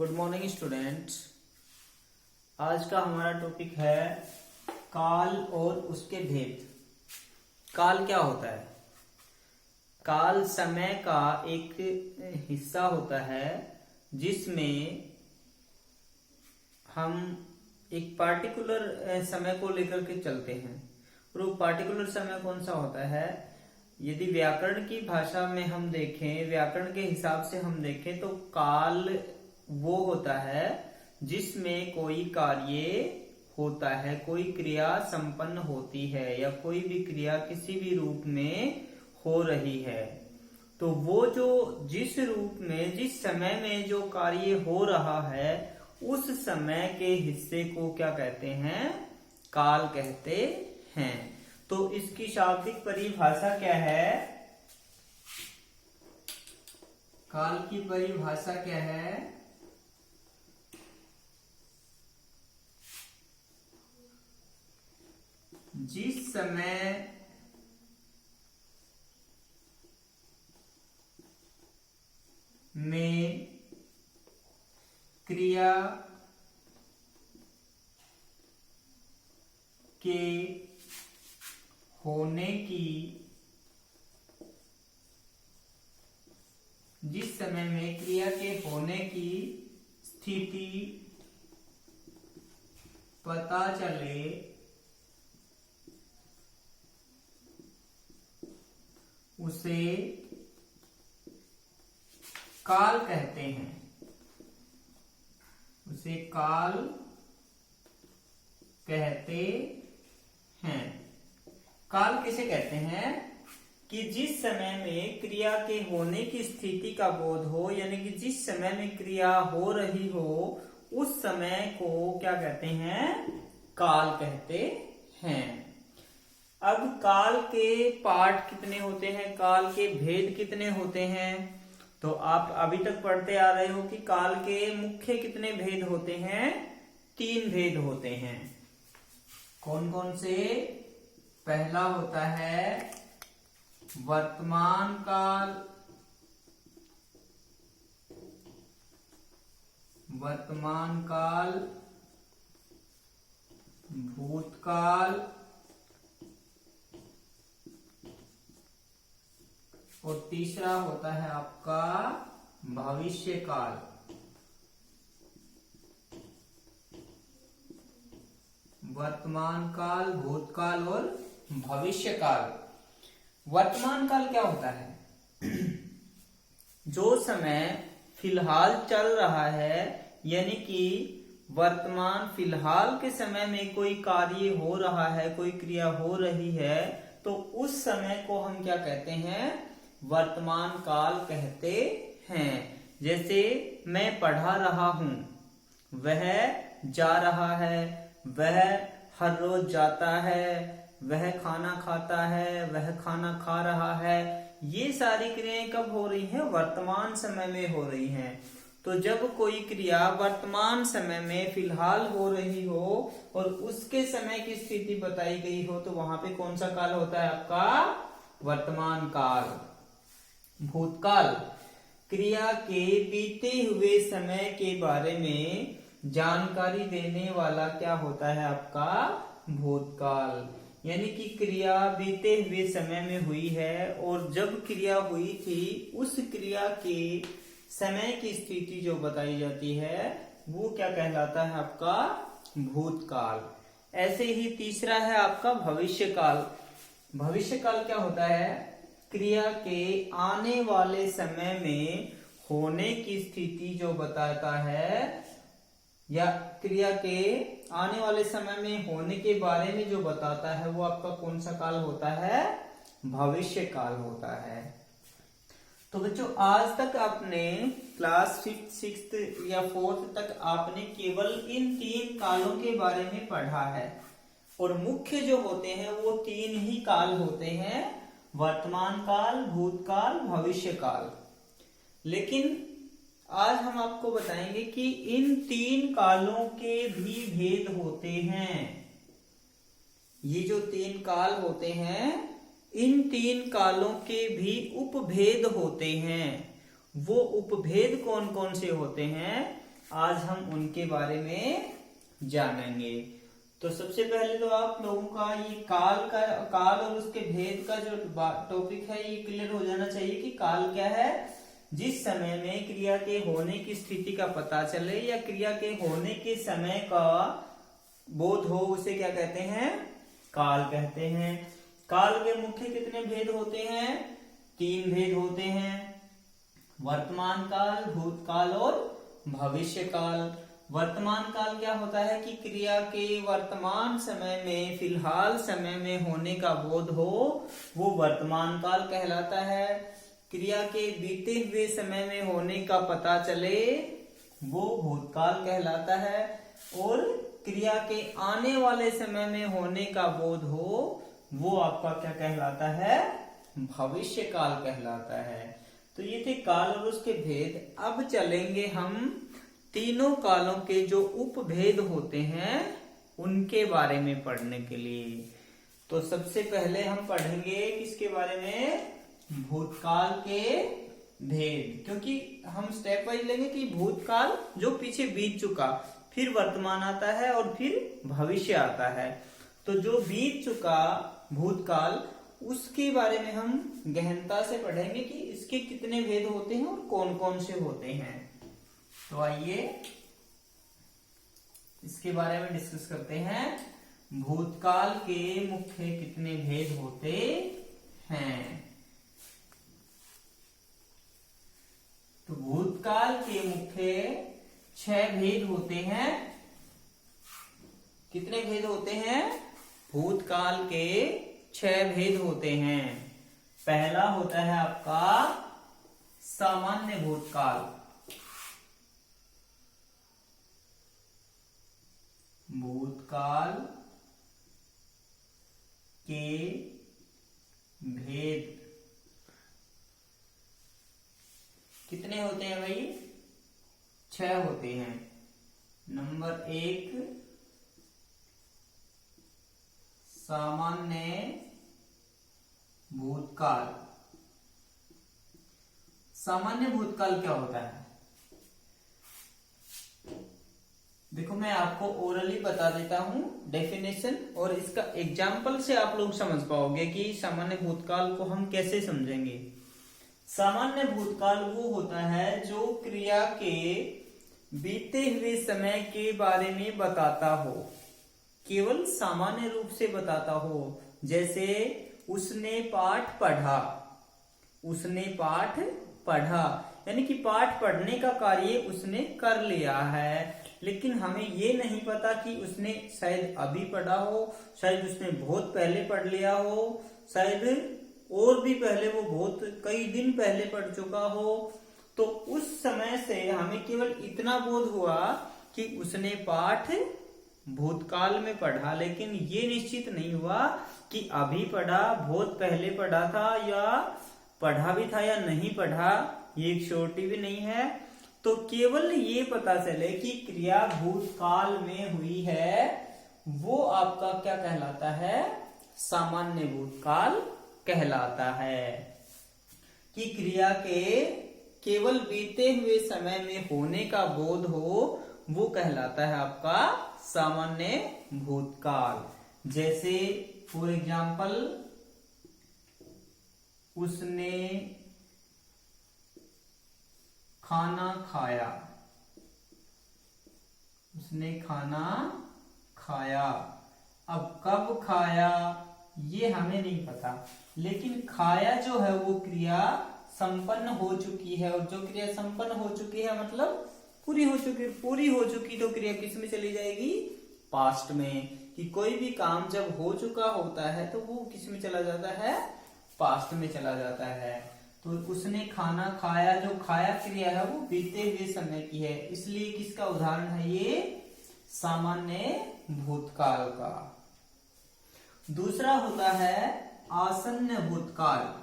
Good morning students. आज का हमारा टॉपिक है काल और उसके भेद। काल क्या होता है? काल समय का एक हिस्सा होता है जिसमें हम एक पार्टिकुलर समय को लेकर के चलते हैं। और वो पार्टिकुलर समय कौन सा होता है? यदि व्याकरण की भाषा में हम देखें, व्याकरण के हिसाब से हम देखें तो काल वो होता है जिसमें कोई कार्य होता है, कोई क्रिया संपन्न होती है या कोई भी क्रिया किसी भी रूप में हो रही है। तो वो जो जिस रूप में जिस समय में जो कार्य हो रहा है उस समय के हिस्से को क्या कहते हैं? काल कहते हैं। तो इसकी शाब्दिक परिभाषा क्या है? काल की परिभाषा क्या है? जिस समय में क्रिया के होने की जिस समय में क्रिया के होने की स्थिति पता चले उसे काल कहते हैं। उसे काल कहते हैं। काल किसे कहते हैं? कि जिस समय में क्रिया के होने की स्थिति का बोध हो, यानी कि जिस समय में क्रिया हो रही हो उस समय को क्या कहते हैं? काल कहते हैं। अब काल के पार्ट कितने होते हैं? काल के भेद कितने होते हैं? तो आप अभी तक पढ़ते आ रहे हो कि काल के मुख्य कितने भेद होते हैं? 3 भेद होते हैं। कौन कौन से? पहला होता है वर्तमान काल, वर्तमान काल, भूतकाल और तीसरा होता है आपका भविष्य काल। वर्तमान काल, भूतकाल और भविष्य काल। वर्तमान काल क्या होता है? जो समय फिलहाल चल रहा है, यानी कि वर्तमान फिलहाल के समय में कोई कार्य हो रहा है, कोई क्रिया हो रही है, तो उस समय को हम क्या कहते हैं? वर्तमान काल कहते हैं। जैसे मैं पढ़ा रहा हूं, वह जा रहा है, वह हर रोज जाता है, वह खाना खाता है, वह खाना खा रहा है। ये सारी क्रियाएं कब हो रही हैं? वर्तमान समय में हो रही हैं। तो जब कोई क्रिया वर्तमान समय में फिलहाल हो रही हो और उसके समय की स्थिति बताई गई हो तो वहां पे कौन सा काल होता है आपका? वर्तमान काल। भूतकाल क्रिया के बीते हुए समय के बारे में जानकारी देने वाला क्या होता है आपका? भूतकाल। यानी कि क्रिया बीते हुए समय में हुई है और जब क्रिया हुई थी उस क्रिया के समय की स्थिति जो बताई जाती है वो क्या कहलाता है? आपका भूतकाल। ऐसे ही तीसरा है आपका भविष्य काल। भविष्य काल क्या होता है? क्रिया के आने वाले समय में होने की स्थिति जो बताता है या क्रिया के आने वाले समय में होने के बारे में जो बताता है वो आपका कौन सा काल होता है? भविष्य काल होता है। तो बच्चों आज तक आपने क्लास 5th, 6th या 4th तक आपने केवल इन 3 कालों के बारे में पढ़ा है और मुख्य जो होते हैं वो 3 ही काल होते हैं, वर्तमान काल, भूतकाल, भविष्य काल। लेकिन आज हम आपको बताएंगे कि इन 3 कालों के भी भेद होते हैं। ये जो 3 काल होते हैं इन 3 कालों के भी उपभेद होते हैं। वो उपभेद कौन कौन से होते हैं? आज हम उनके बारे में जानेंगे। तो सबसे पहले तो आप लोगों का ये काल और उसके भेद का जो टॉपिक है ये क्लियर हो जाना चाहिए कि काल क्या है। जिस समय में क्रिया के होने की स्थिति का पता चले या क्रिया के होने के समय का बोध हो, उसे क्या कहते हैं, काल कहते हैं। काल के मुख्य कितने भेद होते हैं? 3 भेद होते हैं, वर्तमान काल, भूतकाल और भविष्य काल। वर्तमान काल क्या होता है कि क्रिया के वर्तमान समय में, फिलहाल समय में होने का बोध हो, वो वर्तमान काल कहलाता है। क्रिया के बीते हुए समय में होने का पता चले, वो भूतकाल कहलाता है। और क्रिया के आने वाले समय में होने का बोध हो, वो आपका क्या कहलाता है, भविष्य काल कहलाता है। तो ये थे काल और उसके भेद। अब चलेंगे हम तीनों कालों के जो उपभेद होते हैं उनके बारे में पढ़ने के लिए। तो सबसे पहले हम पढ़ेंगे किसके बारे में, भूतकाल के भेद। क्योंकि हम स्टेप वाइज लेंगे कि भूतकाल जो पीछे बीत चुका, फिर वर्तमान आता है और फिर भविष्य आता है। तो जो बीत चुका भूतकाल, उसके बारे में हम गहनता से पढ़ेंगे कि इसके कितने भेद होते हैं और कौन कौन से होते हैं। तो आइए इसके बारे में डिस्कस करते हैं। भूतकाल के मुख्य कितने भेद होते हैं? तो भूतकाल के मुख्य 6 भेद होते हैं। कितने भेद होते हैं? भूतकाल के 6 भेद होते हैं। पहला होता है आपका सामान्य भूतकाल। भूतकाल के भेद कितने होते हैं भाई? 6 होते हैं। नंबर 1 सामान्य भूतकाल। सामान्य भूतकाल क्या होता है? देखो मैं आपको ओरली बता देता हूं डेफिनेशन, और इसका एग्जाम्पल से आप लोग समझ पाओगे कि सामान्य भूतकाल को हम कैसे समझेंगे। सामान्य भूतकाल वो होता है जो क्रिया के बीते हुए समय के बारे में बताता हो, केवल सामान्य रूप से बताता हो। जैसे उसने पाठ पढ़ा, उसने पाठ पढ़ा, यानी कि पाठ पढ़ने का कार्य उसने कर लिया है, लेकिन हमें ये नहीं पता कि उसने शायद अभी पढ़ा हो, शायद उसने बहुत पहले पढ़ लिया हो, शायद और भी पहले वो बहुत कई दिन पहले पढ़ चुका हो। तो उस समय से हमें केवल इतना बोध हुआ कि उसने पाठ भूतकाल में पढ़ा, लेकिन ये निश्चित नहीं हुआ कि अभी पढ़ा, बहुत पहले पढ़ा था, या पढ़ा भी था या नहीं पढ़ा, ये एक श्योरिटी भी नहीं है। तो केवल ये पता चले कि क्रिया भूतकाल में हुई है, वो आपका क्या कहलाता है, सामान्य भूतकाल कहलाता है। कि क्रिया के केवल बीते हुए समय में होने का बोध हो, वो कहलाता है आपका सामान्य भूतकाल। जैसे फॉर एग्जाम्पल, उसने खाना खाया, उसने खाना खाया। अब कब खाया ये हमें नहीं पता, लेकिन खाया जो है वो क्रिया संपन्न हो चुकी है, और जो क्रिया संपन्न हो चुकी है मतलब पूरी हो चुकी तो क्रिया किस में चली जाएगी, पास्ट में। कि कोई भी काम जब हो चुका होता है तो वो किस में चला जाता है, पास्ट में चला जाता है। तो उसने खाना खाया, जो खाया क्रिया है वो बीते हुए समय की है, इसलिए किसका उदाहरण है ये, सामान्य भूतकाल का। दूसरा होता है आसन्न भूतकाल।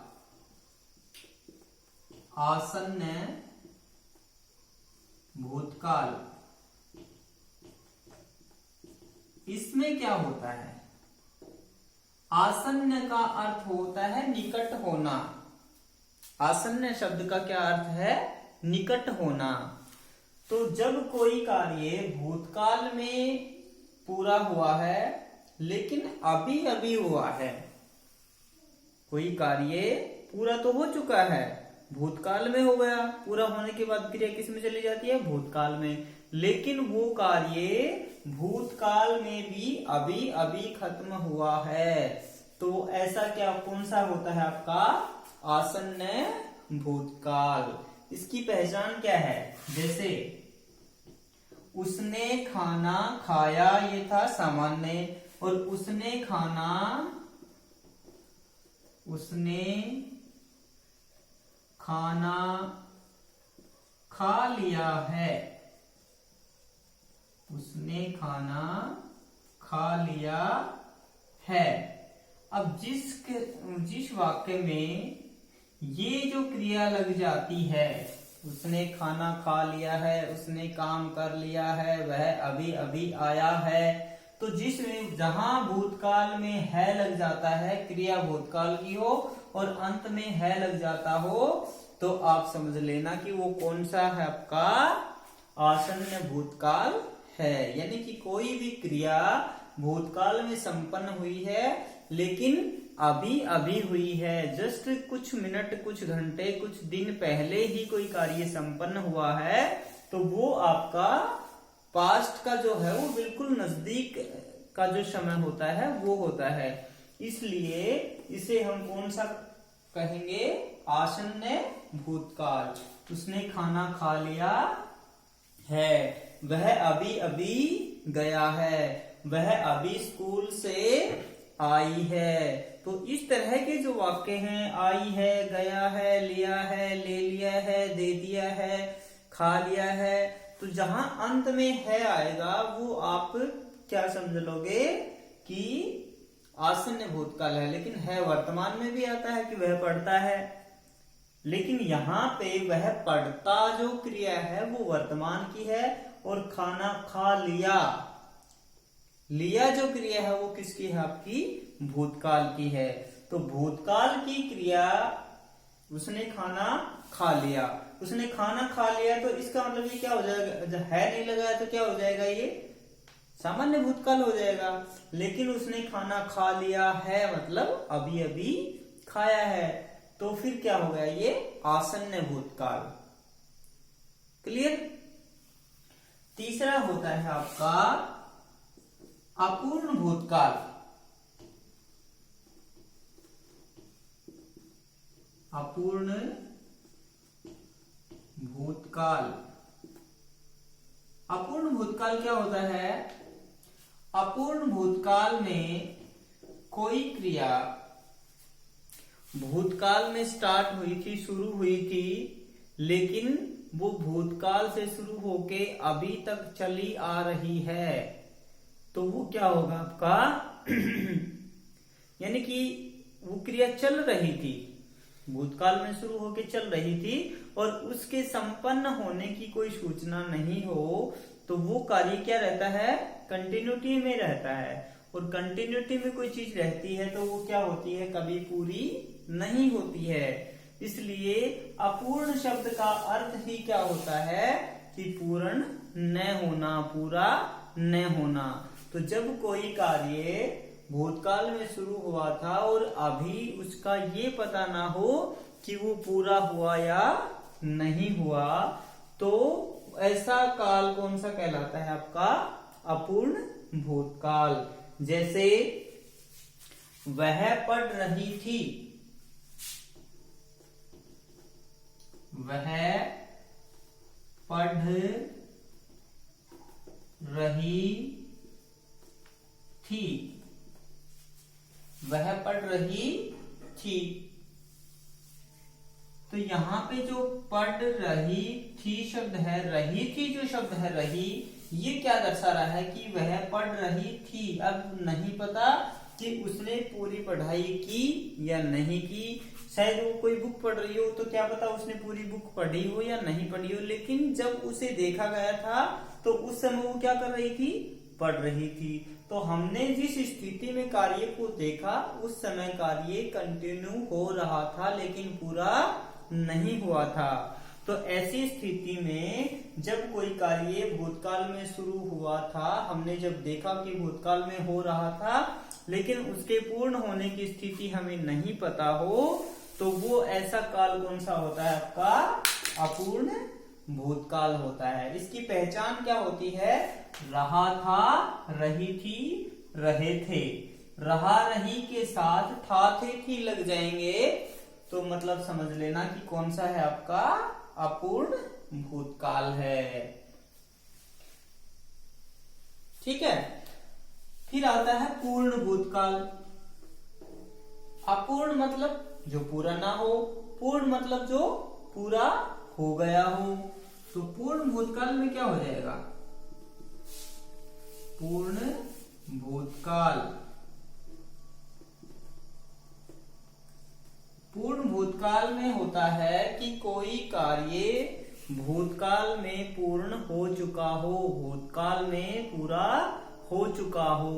आसन्न भूतकाल, इसमें क्या होता है, आसन्न का अर्थ होता है निकट होना। आसन्न शब्द का क्या अर्थ है, निकट होना। तो जब कोई कार्य भूतकाल में पूरा हुआ है लेकिन अभी अभी हुआ है, कोई कार्य पूरा तो हो चुका है, भूतकाल में हो गया, पूरा होने के बाद क्रिया किस में चली जाती है, भूतकाल में, लेकिन वो कार्य भूतकाल में भी अभी अभी खत्म हुआ है, तो ऐसा क्या कौन सा होता है आपका, आसन्न भूतकाल। इसकी पहचान क्या है, जैसे उसने खाना खाया, ये था सामान्य, और उसने खाना खा लिया है, उसने खाना खा लिया है। अब जिस वाक्य में ये जो क्रिया लग जाती है, उसने खाना खा लिया है, उसने काम कर लिया है, वह अभी अभी आया है, तो जिसमें जहां भूतकाल में है लग जाता है, क्रिया भूतकाल की हो और अंत में है लग जाता हो, तो आप समझ लेना कि वो कौन सा है, आपका आसन्न भूतकाल है। यानी कि कोई भी क्रिया भूतकाल में संपन्न हुई है लेकिन अभी अभी हुई है, जस्ट कुछ मिनट, कुछ घंटे, कुछ दिन पहले ही कोई कार्य संपन्न हुआ है, तो वो आपका पास्ट का जो है वो बिल्कुल नजदीक का जो समय होता है वो होता है। इसलिए इसे हम कौन सा कहेंगे, आसन्न भूतकाल। उसने खाना खा लिया है, वह अभी अभी गया है, वह अभी स्कूल से आई है। तो इस तरह के जो वाक्य हैं, आई है, गया है, लिया है, ले लिया है, दे दिया है, खा लिया है, तो जहां अंत में है आएगा वो आप क्या समझ लोगे कि आसन्न भूतकाल है। लेकिन है वर्तमान में भी आता है कि वह पढ़ता है, लेकिन यहाँ पे वह पढ़ता जो क्रिया है वो वर्तमान की है, और खाना खा लिया, लिया जो क्रिया है वो किसकी है, आपकी भूतकाल की है। तो भूतकाल की क्रिया उसने खाना खा लिया, उसने खाना खा लिया, तो इसका मतलब ये क्या हो जाएगा, जब है नहीं लगा है तो क्या हो जाएगा, ये सामान्य भूतकाल हो जाएगा। लेकिन उसने खाना खा लिया है मतलब अभी अभी खाया है, तो फिर क्या हो गया, ये आसन्न भूतकाल। क्लियर। तीसरा होता है आपका अपूर्ण भूतकाल। अपूर्ण भूतकाल। अपूर्ण भूतकाल क्या होता है, अपूर्ण भूतकाल में कोई क्रिया भूतकाल में स्टार्ट हुई थी, शुरू हुई थी, लेकिन वो भूतकाल से शुरू होके अभी तक चली आ रही है, तो वो क्या होगा आपका यानी कि वो क्रिया चल रही थी, भूतकाल में शुरू होके चल रही थी और उसके संपन्न होने की कोई सूचना नहीं हो, तो वो कार्य क्या रहता है, कंटिन्यूटी में रहता है। और कंटिन्यूटी में कोई चीज रहती है तो वो क्या होती है, कभी पूरी नहीं होती है। इसलिए अपूर्ण शब्द का अर्थ ही क्या होता है कि पूर्ण न होना, पूरा न होना। तो जब कोई कार्य भूतकाल में शुरू हुआ था और अभी उसका ये पता ना हो कि वो पूरा हुआ या नहीं हुआ, तो ऐसा काल कौन सा कहलाता है, आपका अपूर्ण भूतकाल। जैसे वह पढ़ रही थी, वह पढ़ रही थी, वह पढ़ रही थी। तो यहाँ पे जो पढ़ रही थी शब्द है, रही थी जो शब्द है रही, ये क्या दर्शा रहा है कि वह पढ़ रही थी। अब नहीं पता कि उसने पूरी पढ़ाई की या नहीं की, शायद वो कोई बुक पढ़ रही हो तो क्या पता उसने पूरी बुक पढ़ी हो या नहीं पढ़ी हो, लेकिन जब उसे देखा गया था तो उस समय वो क्या कर रही थी, पढ़ रही थी। तो हमने जिस स्थिति में कार्य को देखा उस समय कार्य कंटिन्यू हो रहा था लेकिन पूरा नहीं हुआ था। तो ऐसी स्थिति में जब कोई कार्य भूतकाल में शुरू हुआ था, हमने जब देखा कि भूतकाल में हो रहा था, लेकिन उसके पूर्ण होने की स्थिति हमें नहीं पता हो, तो वो ऐसा काल कौन सा होता है आपका? अपूर्ण भूतकाल होता है। इसकी पहचान क्या होती है? रहा था, रही थी, रहे थे। रहा रही के साथ था थे थी लग जाएंगे तो मतलब समझ लेना कि कौन सा है आपका? अपूर्ण भूतकाल है। ठीक है। फिर आता है पूर्ण भूतकाल। अपूर्ण मतलब जो पूरा ना हो, पूर्ण मतलब जो पूरा हो गया हो। तो पूर्ण भूतकाल में क्या हो जाएगा? पूर्ण भूतकाल। पूर्ण भूतकाल में होता है कि कोई कार्य भूतकाल में पूर्ण हो चुका हो, भूतकाल में पूरा हो चुका हो।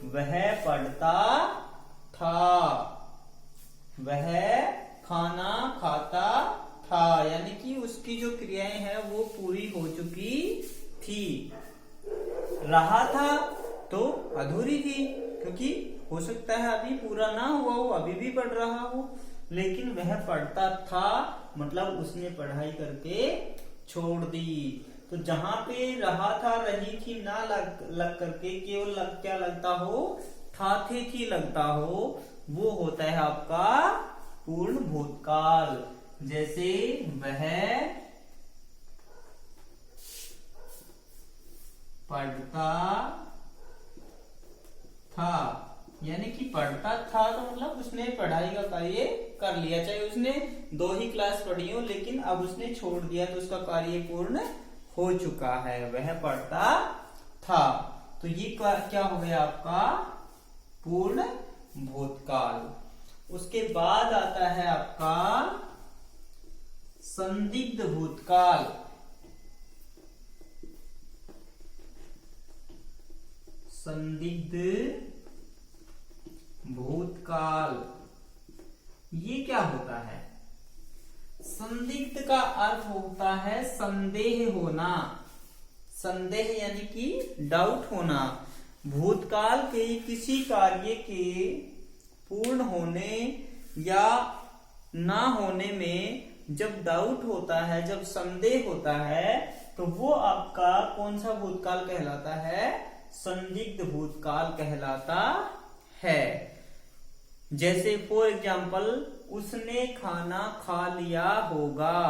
वह पढ़ता था, वह खाना खाता था, यानी कि उसकी जो क्रियाएं हैं वो पूरी हो चुकी थी। रहा था तो अधूरी थी, क्योंकि हो सकता है अभी पूरा ना हुआ हो, अभी भी पढ़ रहा हो। लेकिन वह पढ़ता था मतलब उसने पढ़ाई करके छोड़ दी। तो जहां पे रहा था, रही थी ना लग करके केवल क्या लगता हो? था थे थी लगता हो, वो होता है आपका पूर्ण भूतकाल। जैसे वह पढ़ता था, यानी कि पढ़ता था तो मतलब उसने पढ़ाई का कार्य कर लिया, चाहे उसने 2 ही क्लास पढ़ी हो, लेकिन अब उसने छोड़ दिया तो उसका कार्य पूर्ण हो चुका है। वह पढ़ता था। तो ये क्या हो गया आपका? पूर्ण भूतकाल। उसके बाद आता है आपका संदिग्ध भूतकाल। संदिग्ध भूतकाल ये क्या होता है? संदिग्ध का अर्थ होता है संदेह होना। संदेह यानी कि डाउट होना। भूतकाल के किसी कार्य के पूर्ण होने या ना होने में जब डाउट होता है, जब संदेह होता है, तो वो आपका कौन सा भूतकाल कहलाता है? संदिग्ध भूतकाल कहलाता है। जैसे फॉर एग्जाम्पल, उसने खाना खा लिया होगा।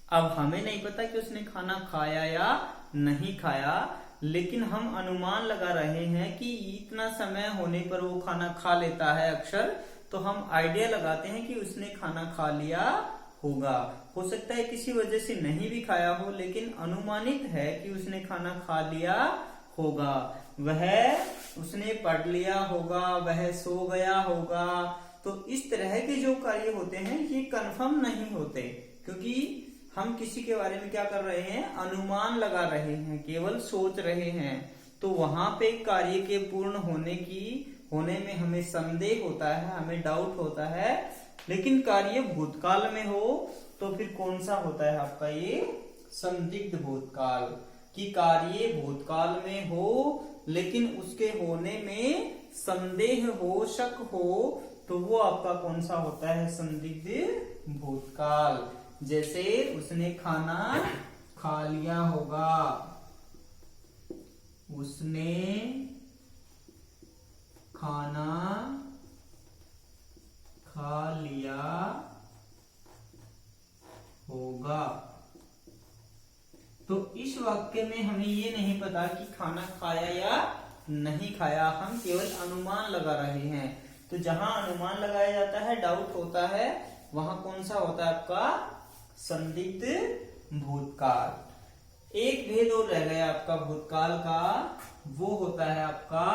अब हमें नहीं पता कि उसने खाना खाया या नहीं खाया, लेकिन हम अनुमान लगा रहे हैं कि इतना समय होने पर वो खाना खा लेता है अक्सर, तो हम आइडिया लगाते हैं कि उसने खाना खा लिया होगा। हो सकता है किसी वजह से नहीं भी खाया हो, लेकिन अनुमानित है कि उसने खाना खा लिया होगा। वह उसने पढ़ लिया होगा, वह सो गया होगा। तो इस तरह के जो कार्य होते हैं ये कंफर्म नहीं होते, क्योंकि हम किसी के बारे में क्या कर रहे हैं? अनुमान लगा रहे हैं, केवल सोच रहे हैं। तो वहां पे कार्य के पूर्ण होने में हमें संदेह होता है, हमें डाउट होता है। लेकिन कार्य भूतकाल में हो तो फिर कौन सा होता है आपका? ये संदिग्ध भूतकाल। कि कार्य भूतकाल में हो लेकिन उसके होने में संदेह हो, शक हो, तो वो आपका कौन सा होता है? संदिग्ध भूतकाल। जैसे उसने खाना खा लिया होगा, उसने खाना खा लिया होगा। तो इस वाक्य में हमें ये नहीं पता कि खाना खाया या नहीं खाया, हम केवल अनुमान लगा रहे हैं। तो जहां अनुमान लगाया जाता है, डाउट होता है, वहां कौन सा होता है आपका? संदिग्ध भूतकाल। एक भेद और रह गया आपका भूतकाल का, वो होता है आपका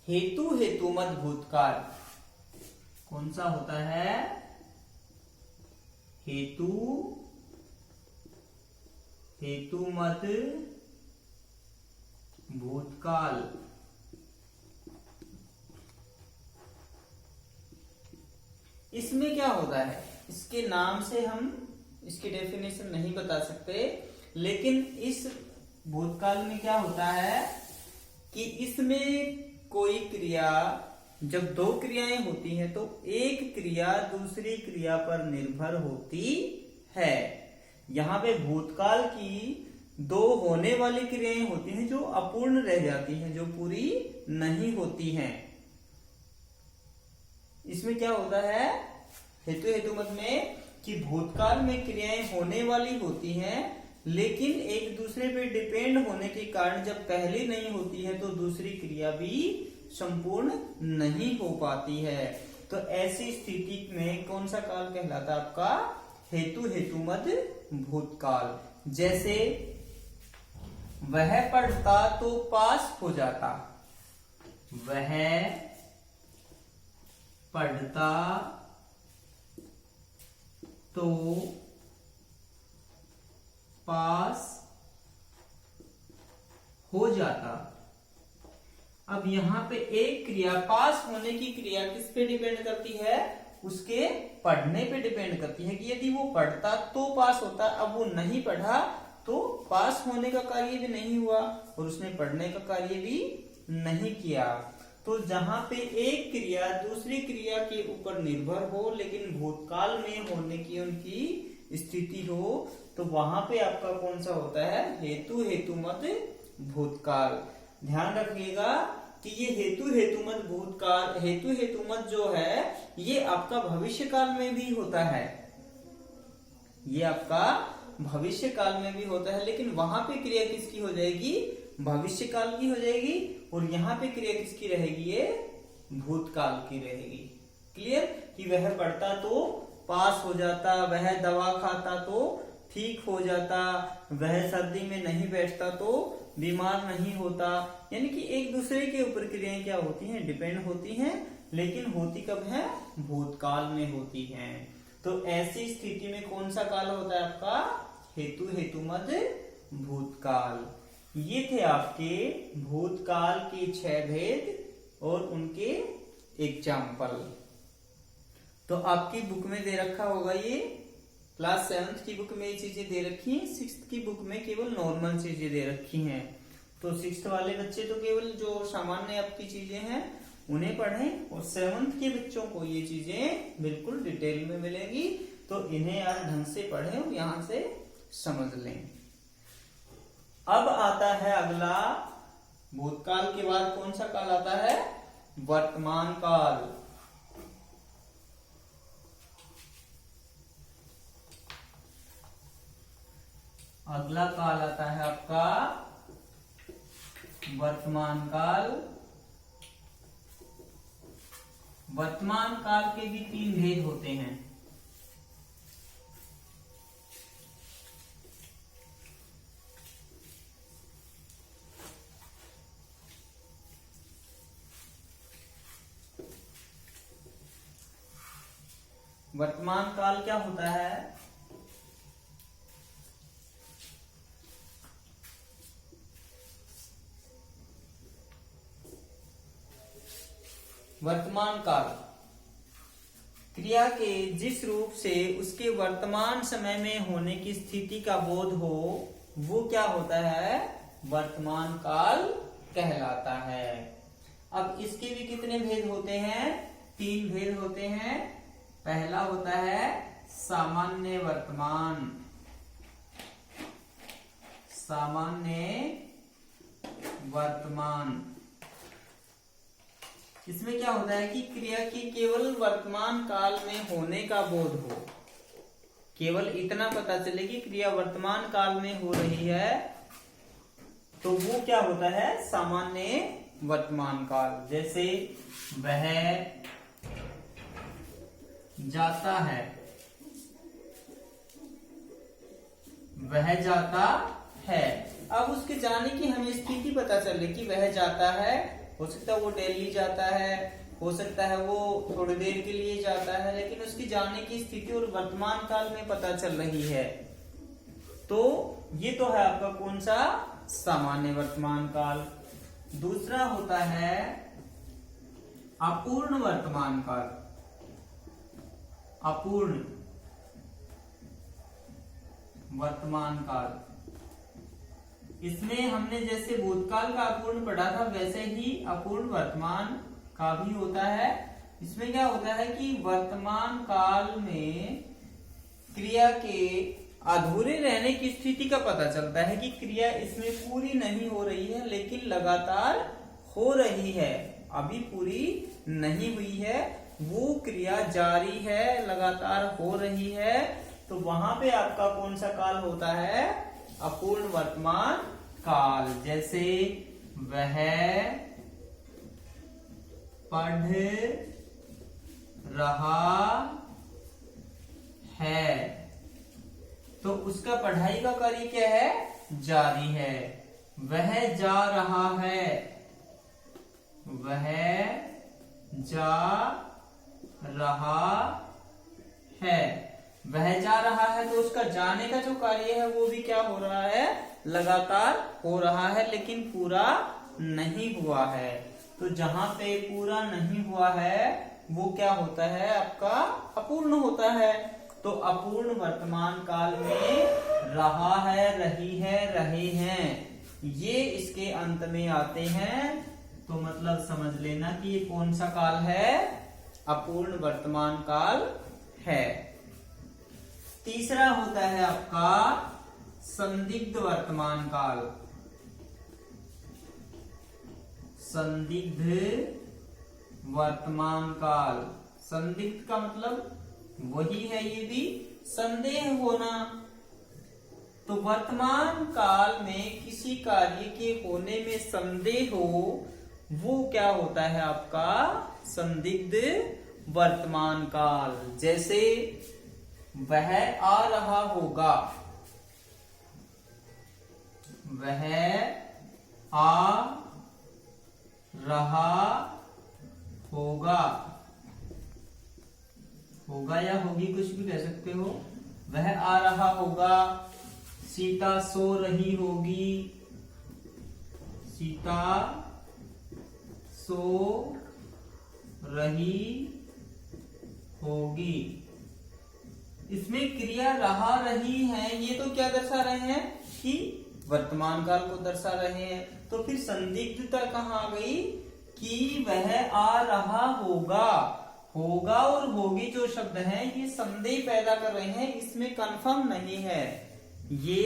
हेतुमत भूतकाल। कौन सा होता है? हेतुमत भूतकाल। इसमें क्या होता है? इसके नाम से हम इसकी डेफिनेशन नहीं बता सकते, लेकिन इस भूतकाल में क्या होता है कि इसमें कोई क्रिया, जब दो क्रियाएं होती हैं तो एक क्रिया दूसरी क्रिया पर निर्भर होती है। यहाँ पे भूतकाल की दो होने वाली क्रियाएं होती हैं जो अपूर्ण रह जाती हैं, जो पूरी नहीं होती हैं। इसमें क्या होता है हेतु हेतुमत में कि भूतकाल में क्रियाएं होने वाली होती हैं, लेकिन एक दूसरे पे डिपेंड होने के कारण जब पहली नहीं होती है तो दूसरी क्रिया भी संपूर्ण नहीं हो पाती है। तो ऐसी स्थिति में कौन सा काल कहलाता है आपका? हेतु हेतुमत भूतकाल। जैसे वह पढ़ता तो पास हो जाता, वह पढ़ता तो पास हो जाता। अब यहाँ पे एक क्रिया, पास होने की क्रिया किस पे डिपेंड करती है? उसके पढ़ने पे डिपेंड करती है कि यदि वो पढ़ता तो पास होता, अब वो नहीं पढ़ा तो पास होने का कार्य भी नहीं हुआ और उसने पढ़ने का कार्य भी नहीं किया। तो जहां पे एक क्रिया दूसरी क्रिया के ऊपर निर्भर हो लेकिन भूतकाल में होने की उनकी स्थिति हो, तो वहां पे आपका कौन सा होता है? हेतु हेतुमत भूतकाल। ध्यान रखिएगा कि ये हेतु हेतुमत भूतकाल, हेतु हेतुमत जो है ये आपका भविष्य काल में भी होता है, ये आपका भविष्य काल में भी होता है, लेकिन वहां पे क्रिया किसकी हो जाएगी? भविष्य काल की हो जाएगी, और यहाँ पे क्रिया किसकी रहेगी? ये भूतकाल की रहेगी। क्लियर? कि वह पढ़ता तो पास हो जाता, वह दवा खाता तो ठीक हो जाता, वह सर्दी में नहीं बैठता तो बीमार नहीं होता। यानी कि एक दूसरे के ऊपर क्रियाएं क्या होती हैं? डिपेंड होती हैं, लेकिन होती कब है? भूतकाल में होती हैं। तो ऐसी स्थिति में कौन सा काल होता है आपका? हेतु हेतुमत भूतकाल। ये थे आपके भूतकाल के 6 भेद और उनके एग्जाम्पल। तो आपकी बुक में दे रखा होगा, ये क्लास 7th की बुक में ये चीजें दे रखी हैं, 6th की बुक में केवल नॉर्मल चीजें दे रखी हैं। तो 6th वाले बच्चे तो केवल जो सामान्य आपकी चीजें हैं उन्हें पढ़ें, और 7th के बच्चों को ये चीजें बिल्कुल डिटेल में मिलेंगी, तो इन्हें आप ढंग से पढ़ें और यहां से समझ लें। अब आता है अगला, भूतकाल के बाद कौन सा काल आता है? वर्तमान काल। अगला काल आता है आपका वर्तमान काल। वर्तमान काल के भी 3 भेद होते हैं। वर्तमान काल क्या होता है? वर्तमान काल क्रिया के जिस रूप से उसके वर्तमान समय में होने की स्थिति का बोध हो, वो क्या होता है? वर्तमान काल कहलाता है। अब इसके भी कितने भेद होते हैं? 3 भेद होते हैं। पहला होता है सामान्य वर्तमान। सामान्य वर्तमान, इसमें क्या होता है कि क्रिया की केवल वर्तमान काल में होने का बोध हो, केवल इतना पता चले कि क्रिया वर्तमान काल में हो रही है, तो वो क्या होता है? सामान्य वर्तमान काल। जैसे वह जाता है, वह जाता है। अब उसके जाने की हमें स्थिति पता चले कि वह जाता है, हो सकता है वो डेली जाता है, हो सकता है वो थोड़ी देर के लिए जाता है, लेकिन उसकी जाने की स्थिति और वर्तमान काल में पता चल रही है। तो ये तो है आपका कौन सा? सामान्य वर्तमान काल। दूसरा होता है अपूर्ण वर्तमान काल। अपूर्ण वर्तमान काल। इसमें हमने जैसे भूतकाल का अपूर्ण पढ़ा था वैसे ही अपूर्ण वर्तमान का भी होता है। इसमें क्या होता है कि वर्तमान काल में क्रिया के अधूरे रहने की स्थिति का पता चलता है कि क्रिया इसमें पूरी नहीं हो रही है लेकिन लगातार हो रही है, अभी पूरी नहीं हुई है, वो क्रिया जारी है, लगातार हो रही है। तो वहां पे आपका कौन सा काल होता है? अपूर्ण वर्तमान काल। जैसे वह पढ़ रहा है, तो उसका पढ़ाई का कार्य क्या है? जारी है। वह जा रहा है, वह जा रहा है, वह जा रहा है, तो उसका जाने का जो कार्य है वो भी क्या हो रहा है? लगातार हो रहा है लेकिन पूरा नहीं हुआ है। तो जहां पे पूरा नहीं हुआ है वो क्या होता है? आपका अपूर्ण होता है। तो अपूर्ण वर्तमान काल में रहा है, रही है, रहे हैं, ये इसके अंत में आते हैं। तो मतलब समझ लेना कि ये कौन सा काल है? अपूर्ण वर्तमान काल है। तीसरा होता है आपका संदिग्ध वर्तमान काल। संदिग्ध वर्तमान काल, संदिग्ध का मतलब वही है, ये भी संदेह होना। तो वर्तमान काल में किसी कार्य के होने में संदेह हो, वो क्या होता है? आपका संदिग्ध वर्तमान काल। जैसे वह आ रहा होगा, वह आ रहा होगा, होगा या होगी कुछ भी कह सकते हो। वह आ रहा होगा, सीता सो रही होगी, सीता सो रही होगी। इसमें क्रिया रहा, रही है, ये तो क्या दर्शा रहे हैं? कि वर्तमान काल को दर्शा रहे हैं। तो फिर संदिग्धता कहाँ आ गई? कि वह आ रहा होगा, होगा और होगी जो शब्द हैं ये संदेह पैदा कर रहे हैं, इसमें कंफर्म नहीं है। ये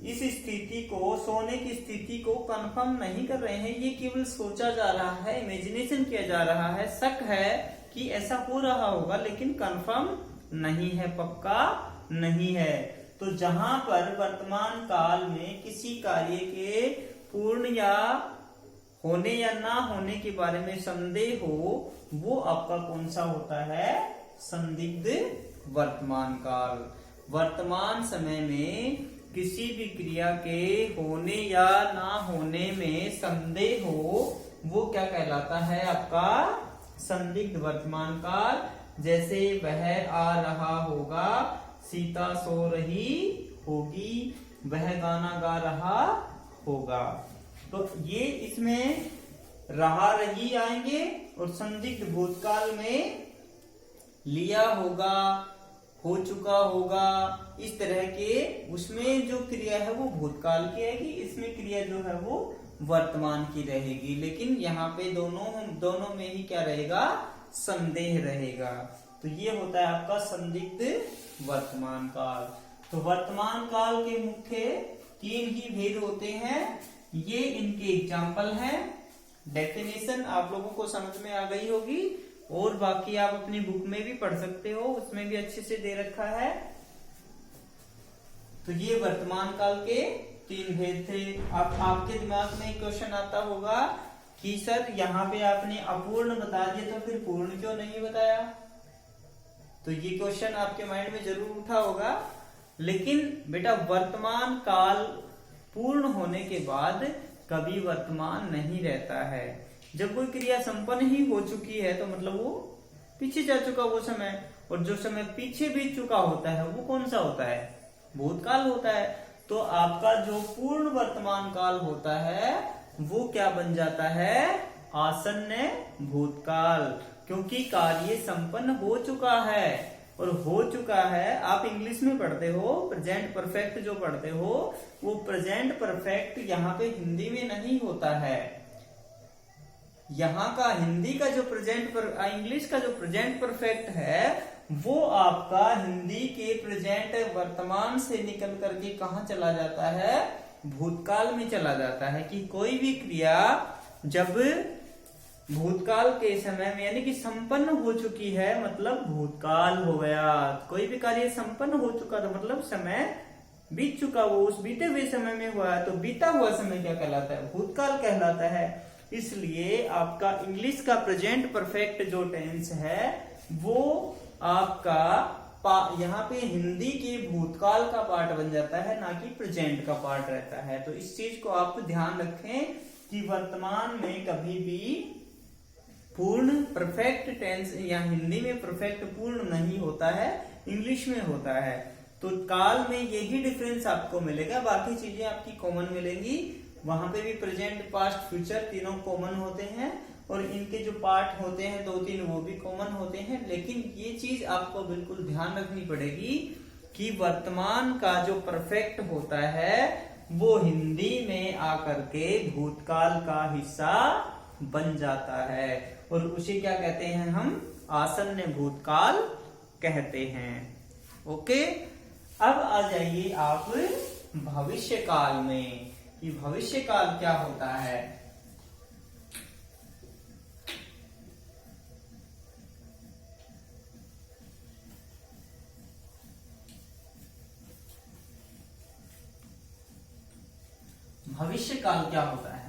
इस स्थिति को, सोने की स्थिति को कंफर्म नहीं कर रहे हैं, ये केवल सोचा जा रहा है, इमेजिनेशन किया जा रहा है, शक है कि ऐसा हो रहा होगा लेकिन कंफर्म नहीं है, पक्का नहीं है। तो जहां पर वर्तमान काल में किसी कार्य के पूर्ण या होने या ना होने के बारे में संदेह हो, वो आपका कौन सा होता है? संदिग्ध वर्तमान काल। वर्तमान समय में किसी भी क्रिया के होने या ना होने में संदेह हो, वो क्या कहलाता है? आपका संदिग्ध वर्तमान काल। जैसे वह आ रहा होगा, सीता सो रही होगी, वह गाना गा रहा होगा। तो ये इसमें रहा, रही आएंगे और संदिग्ध भूतकाल में लिया होगा, हो चुका होगा, इस तरह के उसमें जो क्रिया है वो भूतकाल की आएगी, इसमें क्रिया जो है वो वर्तमान की रहेगी। लेकिन यहाँ पे दोनों में ही क्या रहेगा? संदेह रहेगा। तो ये होता है आपका संदिग्ध वर्तमान काल। तो वर्तमान काल के मुख्य 3 ही भेद होते हैं। ये इनके एग्जाम्पल हैं। डेफिनेशन आप लोगों को समझ में आ गई होगी और बाकी आप अपनी बुक में भी पढ़ सकते हो, उसमें भी अच्छे से दे रखा है। तो ये वर्तमान काल के 3 भेद थे। अब आपके दिमाग में क्वेश्चन आता होगा कि सर यहाँ पे आपने अपूर्ण बता दिया तो फिर पूर्ण क्यों नहीं बताया? तो ये क्वेश्चन आपके माइंड में जरूर उठा होगा। लेकिन बेटा वर्तमान काल पूर्ण होने के बाद कभी वर्तमान नहीं रहता है। जब कोई क्रिया संपन्न ही हो चुकी है तो मतलब वो पीछे जा चुका वो समय, और जो समय पीछे बीत चुका होता है वो कौन सा होता है? भूतकाल होता है। तो आपका जो पूर्ण वर्तमान काल होता है वो क्या बन जाता है? आसन्न भूतकाल, क्योंकि कार्य संपन्न हो चुका है। और हो चुका है आप इंग्लिश में पढ़ते हो, प्रेजेंट परफेक्ट जो पढ़ते हो वो प्रेजेंट परफेक्ट यहाँ पे हिंदी में नहीं होता है। यहाँ का हिंदी का जो इंग्लिश का जो प्रेजेंट परफेक्ट है वो आपका हिंदी के प्रेजेंट वर्तमान से निकल करके कहाँ चला जाता है, भूतकाल में चला जाता है। कि कोई भी क्रिया जब भूतकाल के समय में यानी कि संपन्न हो चुकी है मतलब भूतकाल हो गया। कोई भी कार्य संपन्न हो चुका तो मतलब समय बीत चुका, वो उस बीते हुए समय में हुआ है तो बीता हुआ समय क्या कहलाता है, भूतकाल कहलाता है। इसलिए आपका इंग्लिश का प्रेजेंट परफेक्ट जो टेंस है वो आपका यहाँ पे हिंदी के भूतकाल का पार्ट बन जाता है, ना कि प्रेजेंट का पार्ट रहता है। तो इस चीज को आप ध्यान रखें कि वर्तमान में कभी भी पूर्ण परफेक्ट टेंस या हिंदी में परफेक्ट पूर्ण नहीं होता है, इंग्लिश में होता है। तो काल में यही डिफरेंस आपको मिलेगा, बाकी चीजें आपकी कॉमन मिलेंगी। वहां पे भी प्रेजेंट पास्ट फ्यूचर तीनों कॉमन होते हैं और इनके जो पार्ट होते हैं 2-3 वो भी कॉमन होते हैं। लेकिन ये चीज आपको बिल्कुल ध्यान रखनी पड़ेगी कि वर्तमान का जो परफेक्ट होता है वो हिंदी में आकर के भूतकाल का हिस्सा बन जाता है और उसे क्या कहते हैं हम, आसन्न भूतकाल कहते हैं। ओके, अब आ जाइए आप भविष्य काल में कि भविष्य काल क्या होता है। भविष्य काल क्या होता है?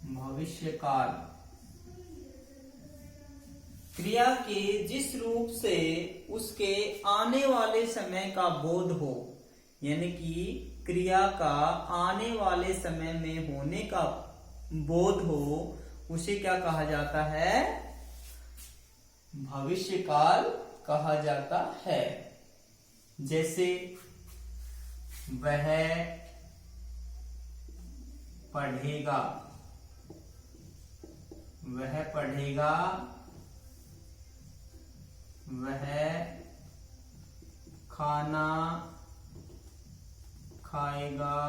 भविष्य काल क्रिया के जिस रूप से उसके आने वाले समय का बोध हो, यानी कि क्रिया का आने वाले समय में होने का बोध हो, उसे क्या कहा जाता है, भविष्य काल कहा जाता है। जैसे वह पढ़ेगा, वह पढ़ेगा, वह खाना खाएगा,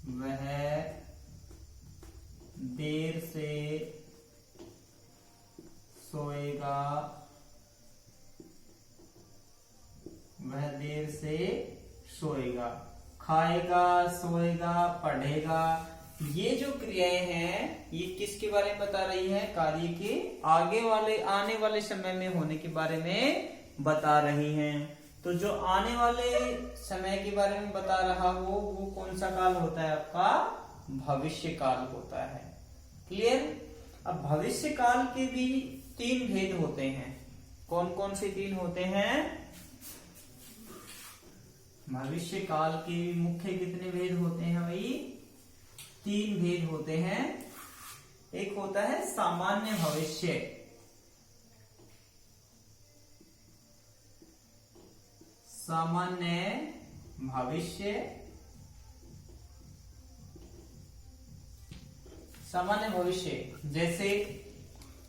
वह देर से सोएगा, वह देर से सोएगा। खाएगा, सोएगा, पढ़ेगा, ये जो क्रियाएं हैं ये किसके बारे में बता रही है, कार्य के आगे वाले आने वाले समय में होने के बारे में बता रही हैं। तो जो आने वाले समय के बारे में बता रहा हो वो कौन सा काल होता है, आपका भविष्य काल होता है। क्लियर? अब भविष्य काल के भी 3 भेद होते हैं। कौन कौन से 3 होते हैं? भविष्य काल के मुख्य कितने भेद होते हैं भाई? 3 भेद होते हैं। एक होता है सामान्य भविष्य, सामान्य भविष्य, सामान्य भविष्य जैसे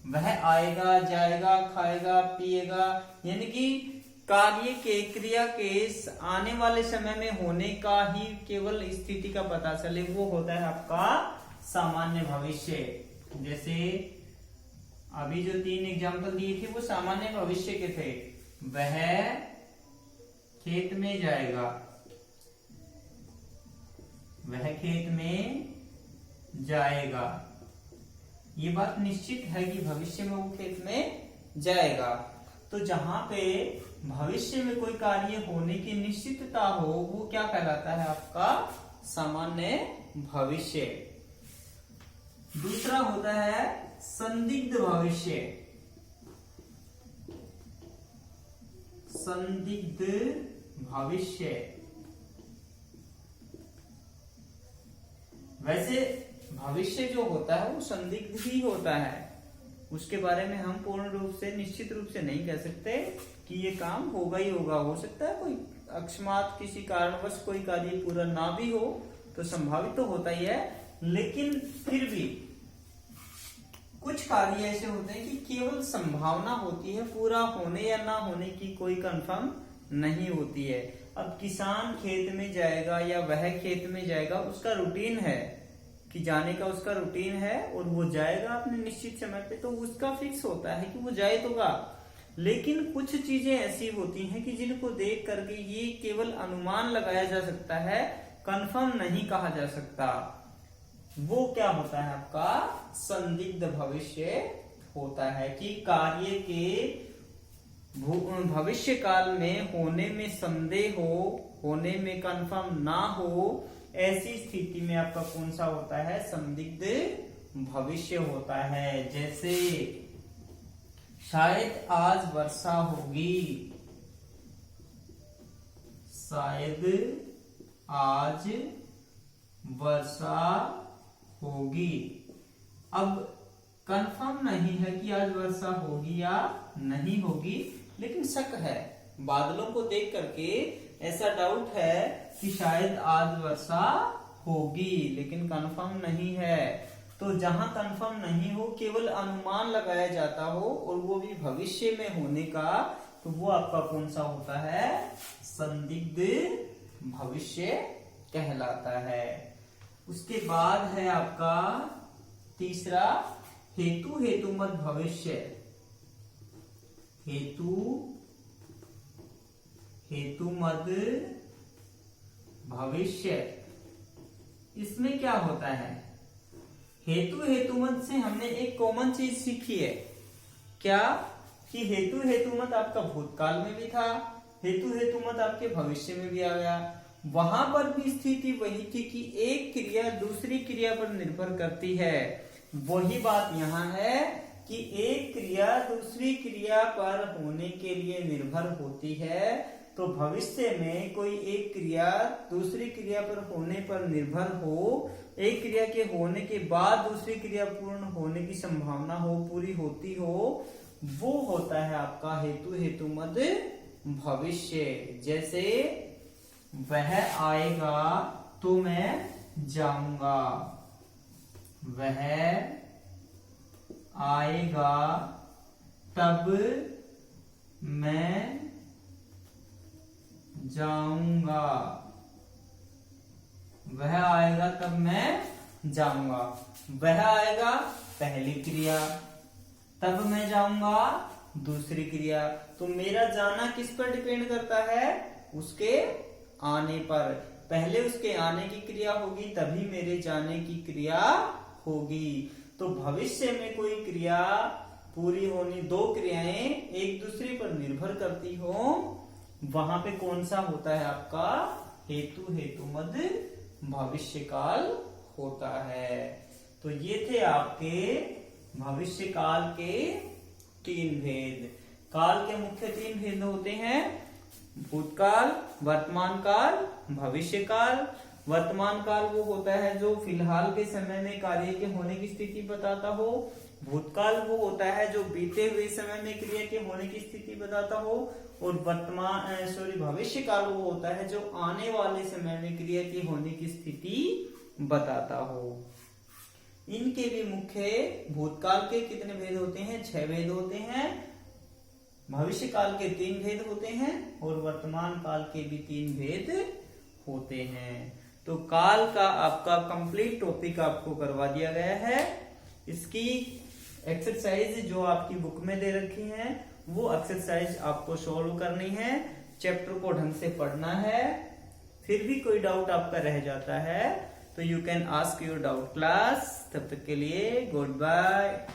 वह आएगा, जाएगा, खाएगा, पिएगा, यानी कि कार्य के क्रिया के आने वाले समय में होने का ही केवल स्थिति का पता चले, वो होता है आपका सामान्य भविष्य। जैसे अभी जो 3 एग्जांपल दिए थे वो सामान्य भविष्य के थे। वह खेत में जाएगा, वह खेत में जाएगा, ये बात निश्चित है कि भविष्य में वो खेत में जाएगा। तो जहां पे भविष्य में कोई कार्य होने की निश्चितता हो वो क्या कहलाता है, आपका सामान्य भविष्य। दूसरा होता है संदिग्ध भविष्य, संदिग्ध भविष्य। वैसे भविष्य जो होता है वो संदिग्ध ही होता है, उसके बारे में हम पूर्ण रूप से निश्चित रूप से नहीं कह सकते कि ये काम होगा ही होगा। हो सकता है कोई अकस्मात किसी कारणवश कोई कार्य पूरा ना भी हो, तो संभावित तो होता ही है, लेकिन फिर भी कुछ कार्य ऐसे होते हैं कि केवल संभावना होती है, पूरा होने या ना होने की कोई कंफर्म नहीं होती है। अब किसान खेत में जाएगा या वह खेत में जाएगा, उसका रूटीन है कि जाने का, उसका रूटीन है और वो जाएगा अपने निश्चित समय पे, तो उसका फिक्स होता है कि वो जाए तो गा। लेकिन कुछ चीजें ऐसी होती हैं कि जिनको देख करके ये केवल अनुमान लगाया जा सकता है, कंफर्म नहीं कहा जा सकता। वो क्या होता है आपका संदिग्ध भविष्य होता है कि कार्य के भविष्य काल में होने में संदेह हो, होने में कंफर्म ना हो, ऐसी स्थिति में आपका कौन सा होता है, संदिग्ध भविष्य होता है। जैसे शायद आज वर्षा होगी, शायद आज वर्षा होगी। अब कंफर्म नहीं है कि आज वर्षा होगी या नहीं होगी, लेकिन शक है, बादलों को देख करके ऐसा डाउट है कि शायद आज वर्षा होगी, लेकिन कंफर्म नहीं है। तो जहां कंफर्म नहीं हो, केवल अनुमान लगाया जाता हो और वो भी भविष्य में होने का, तो वो आपका कौन सा होता है, संदिग्ध भविष्य कहलाता है। उसके बाद है आपका तीसरा हेतु हेतुमत भविष्य। हेतु हेतुमत भविष्य, इसमें क्या होता है, हेतु हेतुमत से हमने एक कॉमन चीज सीखी है, क्या कि हेतु हेतुमत आपका भूतकाल में भी था, हेतु हेतुमत आपके भविष्य में भी आ गया। वहां पर भी स्थिति वही थी कि एक क्रिया दूसरी क्रिया पर निर्भर करती है। वही बात यहाँ है कि एक क्रिया दूसरी क्रिया पर होने के लिए निर्भर होती है, तो भविष्य में कोई एक क्रिया दूसरी क्रिया पर होने पर निर्भर हो, एक क्रिया के होने के बाद दूसरी क्रिया पूर्ण होने की संभावना हो, पूरी होती हो, वो होता है आपका हेतु हेतुमत भविष्य। जैसे वह आएगा तो मैं जाऊंगा, वह आएगा तब मैं जाऊंगा, वह आएगा तब मैं जाऊंगा। वह आएगा पहली क्रिया, तब मैं जाऊंगा दूसरी क्रिया। तो मेरा जाना किस पर डिपेंड करता है, उसके आने पर। पहले उसके आने की क्रिया होगी तभी मेरे जाने की क्रिया होगी। तो भविष्य में कोई क्रिया पूरी होनी, दो क्रियाएं एक दूसरे पर निर्भर करती हो, वहां पे कौन सा होता है आपका हेतु हेतुमत भविष्य काल होता है। तो ये थे आपके भविष्य काल के तीन भेद। काल के मुख्य तीन भेद होते हैं, भूतकाल, वर्तमान काल, भविष्य काल। वर्तमान काल वो होता है जो फिलहाल के समय में कार्य के होने की स्थिति बताता हो। भूतकाल वो होता है जो बीते हुए समय में क्रिया के होने की स्थिति बताता हो। और भविष्य काल वो होता है जो आने वाले समय में क्रिया के होने की स्थिति बताता हो। इनके भी मुख्य भूतकाल के कितने भेद होते हैं, 6 भेद होते हैं। भविष्य काल के 3 भेद होते हैं और वर्तमान काल के भी 3 भेद होते हैं। तो काल का आपका कंप्लीट टॉपिक आपको करवा दिया गया है। इसकी एक्सरसाइज जो आपकी बुक में दे रखी है वो एक्सरसाइज आपको सॉल्व करनी है, चैप्टर को ढंग से पढ़ना है। फिर भी कोई डाउट आपका रह जाता है तो you can ask your doubt class. तब तक के लिए गुड बाय।